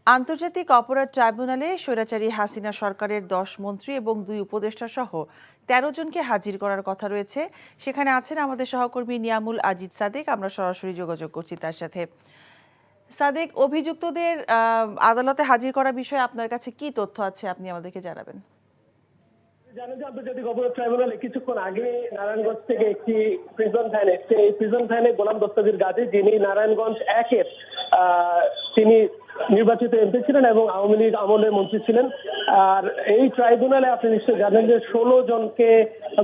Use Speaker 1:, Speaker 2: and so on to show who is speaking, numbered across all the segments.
Speaker 1: আন্তর্জাতিক অপরাধ ট্রাইব্যুনালে স্বৈরাচারী হাসিনা সরকারের ১০ মন্ত্রী এবং ২ উপদেষ্টা সহ ১৩ জনকে হাজির করার কথা রয়েছে। সেখানে আছেন আমাদের সহকর্মী নিয়ামুল আজিজ সাদেক। আমরা সরাসরি যোগাযোগ করছি তার সাথে। সাদেক, অভিযুক্তদের আদালতে হাজির করার বিষয়ে আপনার কাছে কি তথ্য আছে, আপনি আমাদেরকে জানাবেন।
Speaker 2: জানেন যে আন্তর্জাতিক অপরাধ ট্রাইব্যুনালে কিছুক্ষণ আগে নারায়ণগঞ্জ থেকে একটি প্রিজন ভ্যান এসছে। এই প্রিজন ভ্যানে গোলাম দস্তগীর গাজী, যিনি নারায়ণগঞ্জ ১-এর তিনি নির্বাচিত এমপি ছিলেন এবং আওয়ামী লীগ আমলের মন্ত্রী ছিলেন। আর এই ট্রাইব্যুনালে আপনি নিশ্চয়ই জানেন যে ১৬ জনকে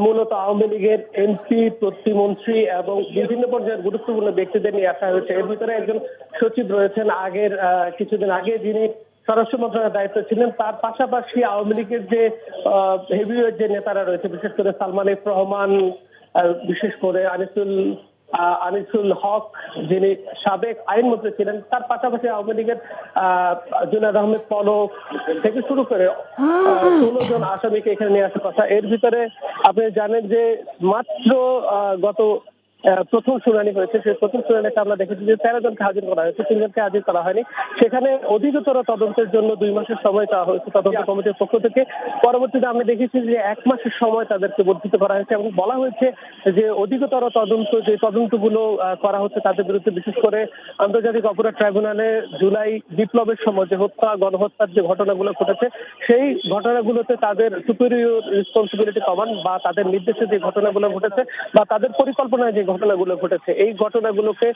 Speaker 2: মূলত আওয়ামী লীগের এমপি, প্রতিমন্ত্রী এবং বিভিন্ন পর্যায়ের গুরুত্বপূর্ণ ব্যক্তিদের নিয়ে আসা হয়েছে। এর ভিতরে একজন সচিব রয়েছেন কিছুদিন আগে যিনি স্বরাষ্ট্র মন্ত্রণালয়ের দায়িত্ব ছিলেন। তার পাশাপাশি আওয়ামী লীগের যে হেভিওয়েট যে নেতারা রয়েছে, বিশেষ করে সালমান এফ রহমান, বিশেষ করে আনিসুল হক যিনি সাবেক আইনমন্ত্রী ছিলেন, তার পাশাপাশি আওয়ামী লীগের জুনায়েদ আহমেদ পলক থেকে শুরু করে ১৬ জন আসামিকে এখানে নিয়ে আসার কথা। এর ভিতরে আপনি জানেন যে মাত্র গত প্রথম শুনানি হয়েছে। সেই প্রথম শুনানিতে আমরা দেখেছি যে ১৩ জনকে হাজির করা হয়েছে, ৩ জনকে হাজির করা হয়নি। সেখানে অধিকতর তদন্তের জন্য ২ মাসের সময় চাওয়া হয়েছে তদন্ত কমিটির পক্ষ থেকে। পরবর্তীতে আমরা দেখেছি যে ১ মাসের সময় তাদেরকে বর্ধিত করা হয়েছে এবং বলা হয়েছে যে অধিকতর যে তদন্তগুলো করা হচ্ছে তাদের বিরুদ্ধে, বিশেষ করে আন্তর্জাতিক অপরাধ ট্রাইব্যুনালে জুলাই বিপ্লবের সময় যে গণহত্যার যে ঘটনাগুলো ঘটেছে, সেই ঘটনাগুলোতে তাদের সুপিরিয়র রেসপন্সিবিলিটি কমান্ড বা তাদের নির্দেশে যে ঘটনাগুলো ঘটেছে বা তাদের পরিকল্পনায় যে ঘটনাগুলো ঘটেছে, এই ঘটনাগুলোকে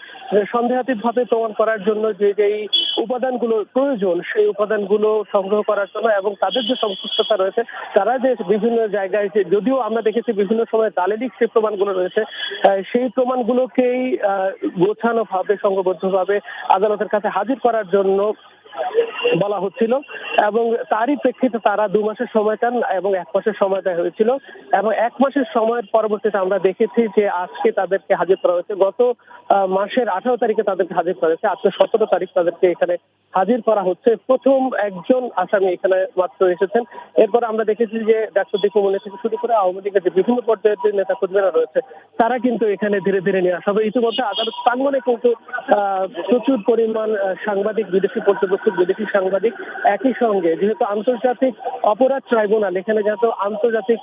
Speaker 2: সন্দেহাতীত ভাবে প্রমাণ করার জন্য যেই উপাদানগুলো প্রয়োজন, সেই উপাদানগুলো সংগ্রহ করার জন্য এবং তাদের যে সংশ্লিষ্টতা রয়েছে, তারা যে বিভিন্ন জায়গায় যদিও আমরা দেখেছি বিভিন্ন সময় দালিলিক যে প্রমাণগুলো রয়েছে, সেই প্রমাণগুলোকেই গোছানো ভাবে সংঘবদ্ধভাবে আদালতের কাছে হাজির করার জন্য বলা হচ্ছিল এবং তারই প্রেক্ষিতে তারা ২ মাসের সময় চান এবং ১ মাসের সময় দেওয়া হয়েছিল এবং ১ মাসের সময়ের পরবর্তীতে আমরা দেখেছি যে আজকে তাদেরকে হাজির করা হয়েছে। গত মাসের ১৮ তারিখে তাদেরকে হাজির করা হয়েছে, আজকে ১৭ তারিখ তাদেরকে এখানে হাজির করা হচ্ছে। প্রথম একজন আসামি এখানে মাত্র এসেছেন। এরপর আমরা দেখেছি যে ডাক্তার দীপু মনি থেকে শুরু করে আওয়ামী লীগের যে বিভিন্ন পর্যায়ের যে নেতা কর্মীরা রয়েছে, তারা কিন্তু এখানে ধীরে ধীরে নিয়ে আসা হবে। ইতিমধ্যে আদালত প্রাঙ্গণে কিন্তু প্রচুর পরিমাণ সাংবাদিক, বিদেশি পর্যবেক্ষক, বিদেশি সাংবাদিক, একই সঙ্গে যেহেতু আন্তর্জাতিক অপরাধ ট্রাইব্যুনাল, এখানে যেহেতু আন্তর্জাতিক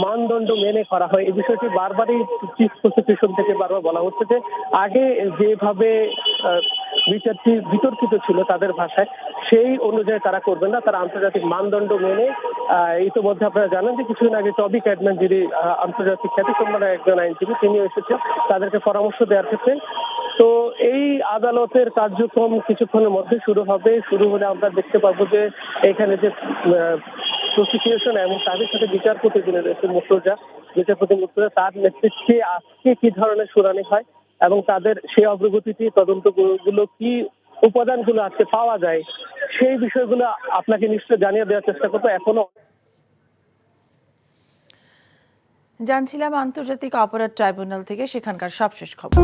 Speaker 2: মানদণ্ড মেনে করা হয়, এই বিষয়টি বারবারই চিফ প্রসিকিউশন থেকে বারবার বলা হচ্ছে যে আগে যেভাবে বিচারটি বিতর্কিত ছিল তাদের ভাষায়, সেই অনুযায়ী তারা করবেন না, তারা আন্তর্জাতিক মানদণ্ড মেনে। ইতিমধ্যে আপনারা জানেন যে কিছুদিন আগে টবি ক্যাডম্যান, যিনি আন্তর্জাতিক খ্যাতিসম্পন্ন একজন আইনজীবী, তিনিও এসেছেন তাদেরকে পরামর্শ দেওয়ার ক্ষেত্রে। তো এই আদালতের কার্যক্রম কিছুক্ষণের মধ্যে শুরু হবে। শুরু হলে আমরা দেখতে পাবো যে এখানে যে প্রসিকিউশন এবং তাদের সাথে বিচারপতি যিনি রয়েছে বিচারপতি মুর্তজা, তার নেতৃত্বে আজকে কি ধরনের শুনানি হয় এবং তাদের সেই অগ্রগতিটি, তদন্তগুলো কি উপাদানগুলো আজকে পাওয়া যায়, সেই বিষয়গুলো আপনাকে নিশ্চয় জানিয়ে দেওয়ার চেষ্টা করবো। এখনো
Speaker 1: জানছিলাম আন্তর্জাতিক অপরাধ ট্রাইব্যুনাল থেকে সেখানকার সবশেষ খবর।